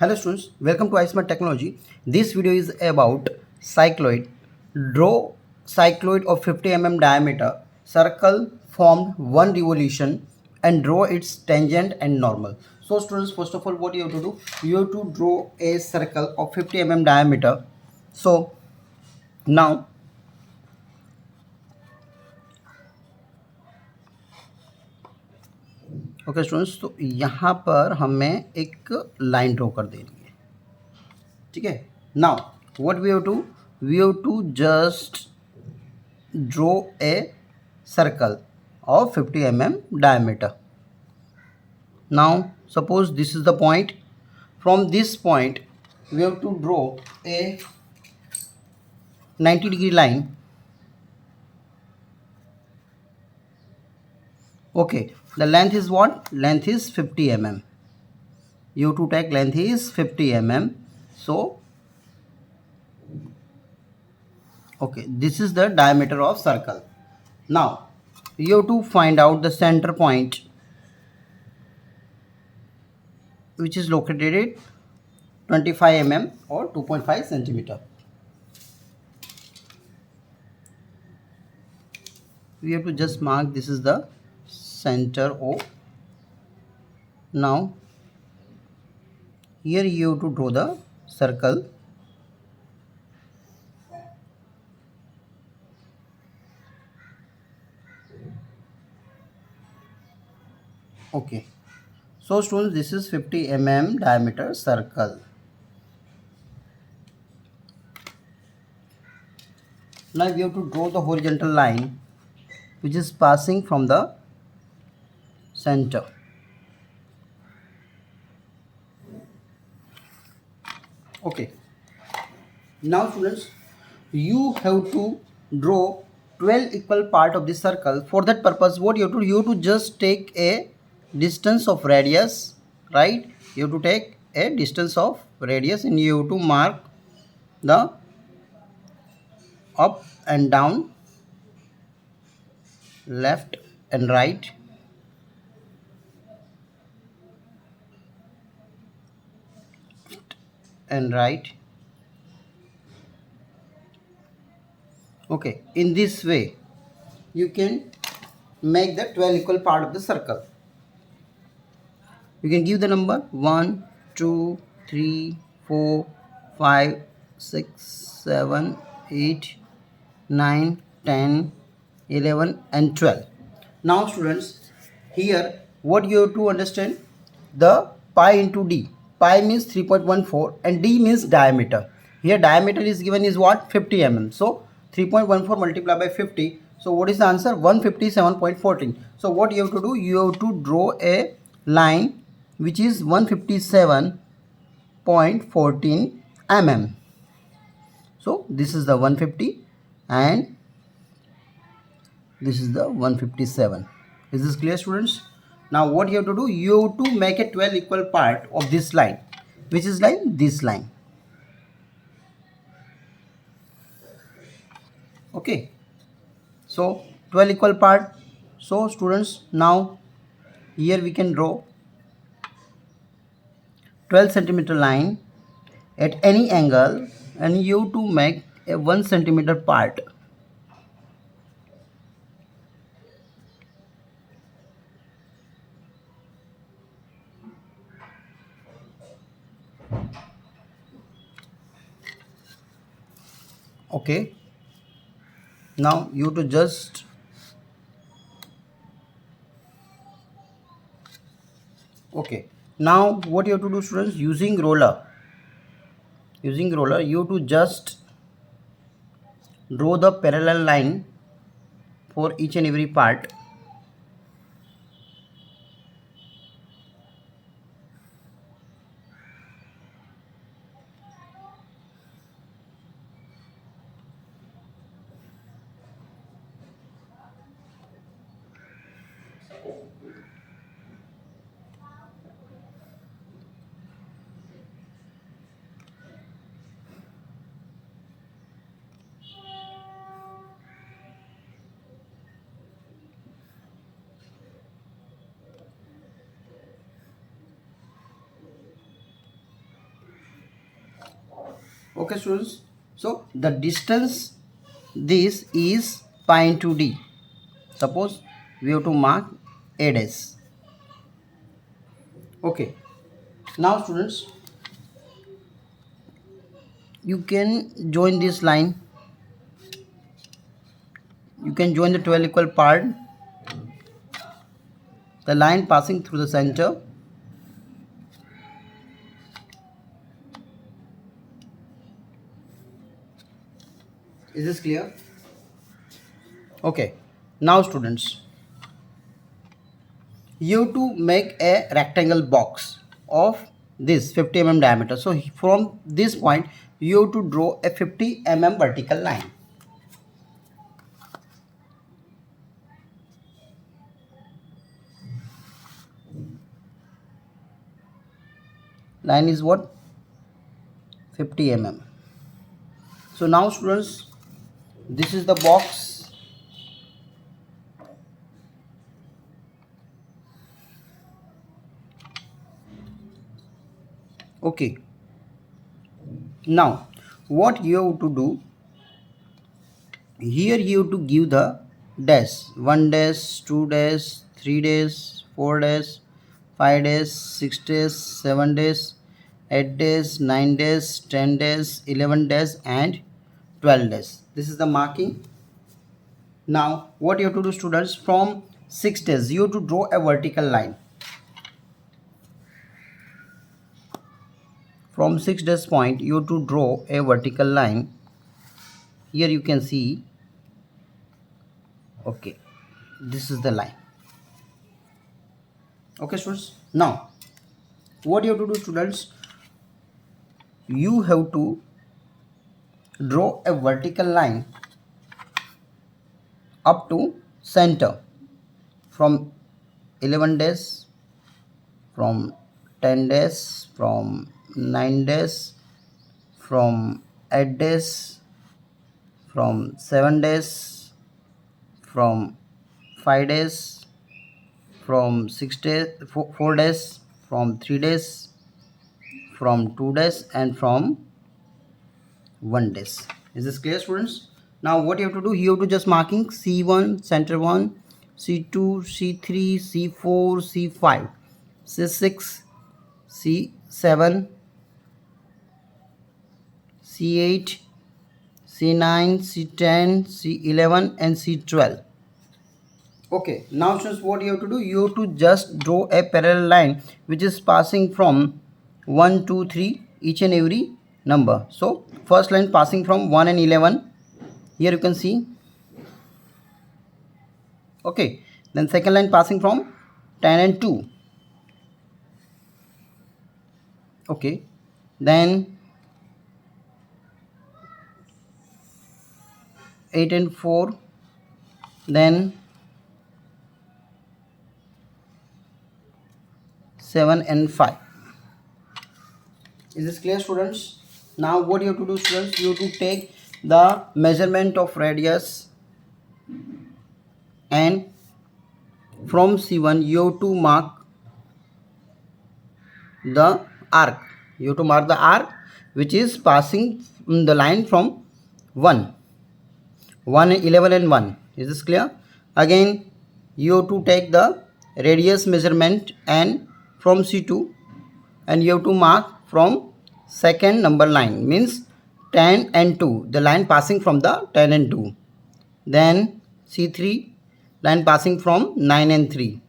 Hello students, welcome to iSmart Technology. This video is about cycloid. Draw cycloid of 50 diameter, circle formed one revolution and draw its tangent and normal. So students, first of all, what you have to do? You have to draw a circle of 50 diameter. So now okay students, तो यहाँ पर हमें एक line draw कर देनी है. ठीक है. Now what we have to just draw a circle of 50 diameter. Now suppose this is the point. From this point we have to draw a 90-degree line. Okay, the length is what? Length is 50 You have to take length is 50 So okay, this is the diameter of circle. Now you have to find out the center point, which is located at 25 or 2.5 centimeter. We have to just mark this is the center O. Now here you have to draw the circle. Okay, so students, this is 50 diameter circle. Now we have to draw the horizontal line which is passing from the center. Okay, now students, you have to draw 12 equal part of the circle. For that purpose, what you have to just take a distance of radius, right? You have to take a distance of radius and you have to mark the up and down, left and right, and right. Okay, in this way you can make the 12 equal part of the circle. You can give the number 1 2 3 4 5 6 7 8 9 10 11 and 12. Now students, here what you have to understand, the pi into d. Pi means 3.14 and d means diameter. Here diameter is given is what? 50 so 3.14 multiplied by 50. So what is the answer? 157.14. So what you have to do? You have to draw a line which is 157.14 So this is the 150 and this is the 157. Is this clear, students? Now what you have to do? You have to make a 12 equal part of this line, which is like this line. Okay, so 12 equal part. So students, now here we can draw 12 centimeter line at any angle and you have to make a 1 centimeter part. Okay, now you have to just okay, now what you have to do, students, using roller you have to just draw the parallel line for each and every part. Okay students, so the distance this is pi into d. Suppose we have to mark a dash. Okay, now students, you can join this line. You can join the 12 equal part, the line passing through the center. Is this clear? Okay, now students, you have to make a rectangle box of this 50 mm diameter. So from this point you have to draw a 50 mm vertical line. Line is what? 50 mm. So now students, this is the box. Okay, now what you have to do, here you have to give the dash, 1 dash, 2 dash, 3 dash, 4 dash, 5 dash, 6 dash, 7 dash, 8 dash, 9 dash, 10 dash, 11 dash and 12 dash. This is the marking. Now what you have to do students, from 6 dash you have to draw a vertical line. From 6 dash point you have to draw a vertical line. Here you can see. Okay, this is the line. Okay students, now what you have to do students, you have to draw a vertical line up to center from 11 days, from 10 days, from 9 days, from 8 days, from 7 days, from 5 days, from 6 days, 4 days, from 3 days, from 2 days and from 1 days. Is this clear students? Now what you have to do, you have to just marking C1, center 1, C2, C3, C4, C5, C6, C7, C8, C9, C10, C11 and C12. Okay, now students, what you have to do, you have to just draw a parallel line which is passing from 1, 2, 3 each and every number. So first line passing from 1 and 11, here you can see. Okay, then second line passing from 10 and 2. Okay, then 8 and 4, then 7 and 5. Is this clear students? Now what you have to do students, you have to take the measurement of radius, and from C1 you have to mark the arc. You have to mark the arc which is passing the line from 1, 11 and 1. Is this clear? Again you have to take the radius measurement and from C2, and you have to mark from second number line, means 10 and 2, the line passing from the 10 and 2. Then C3, line passing from 9 and 3.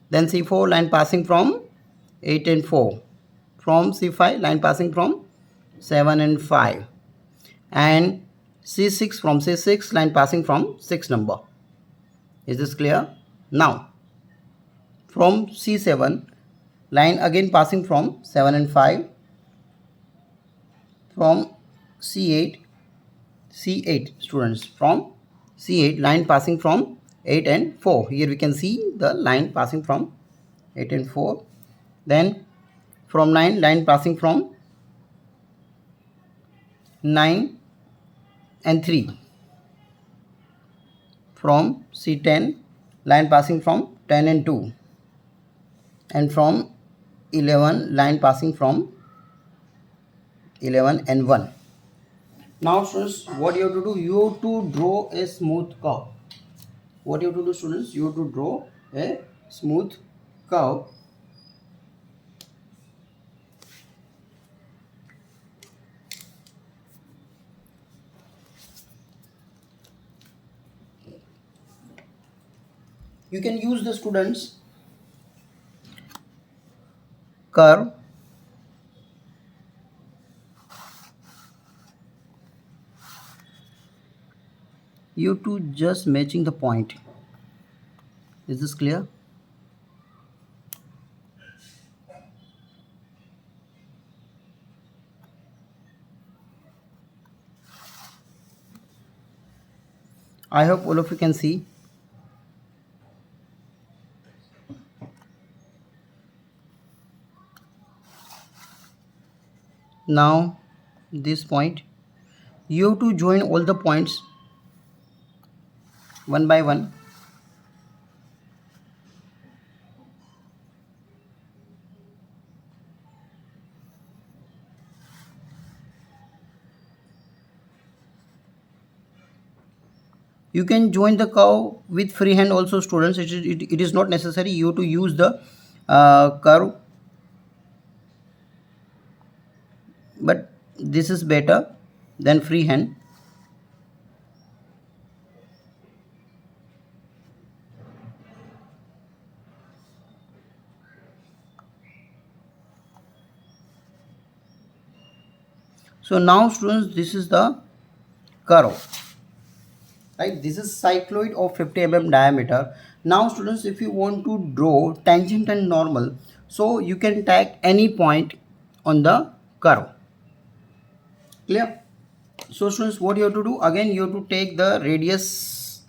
Then C4, line passing from 8 and 4. From C5, line passing from 7 and 5. And C6, from C6, line passing from 6 number. Is this clear? Now from C7, line again passing from 7 and 5. From C8 students, from C8, line passing from 8 and 4. Here we can see the line passing from 8 and 4. Then from 9, line passing from 9 and 3. From C10, line passing from 10 and 2. And from 11, line passing from 11 and 1. Now students, what you have to do, you have to draw a smooth curve. What you have to do students, you have to draw a smooth curve. You can use the students curve. You to just matching the point. Is this clear? I hope all of you can see. Now this point, you have to join all the points one by one. You can join the curve with free hand also students. It is not necessary you to use the curve, but this is better than free hand. So now students, this is the curve, right? This is cycloid of 50 mm diameter. Now students, if you want to draw tangent and normal, so you can tag any point on the curve. Clear? So students, what you have to do, again you have to take the radius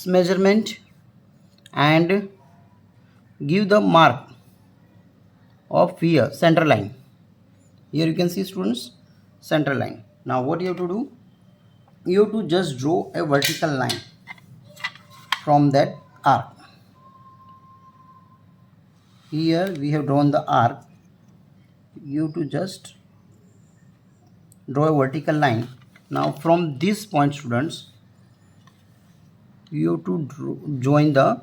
measurement and give the mark of here center line. Here you can see students, center line. Now what you have to do, you have to just draw a vertical line from that arc. Here we have drawn the arc. You have to just draw a vertical line. Now from this point students, you have to join the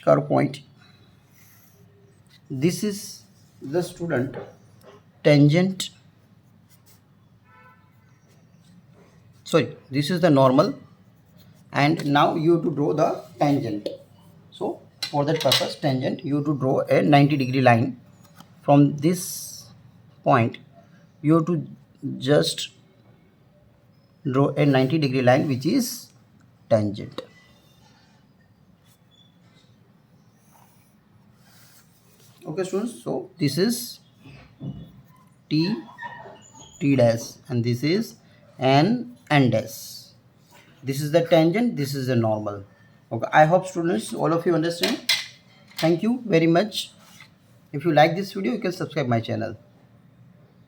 curve point. This is the student tangent, sorry, this is the normal, and now you have to draw the tangent. So for that purpose, tangent, you have to draw a 90-degree line from this point. You have to just draw a 90-degree line which is tangent. Okay students, so this is T dash and this is N dash. This is the tangent, this is the normal. Okay, I hope students, all of you understand. Thank you very much. If you like this video, you can subscribe my channel.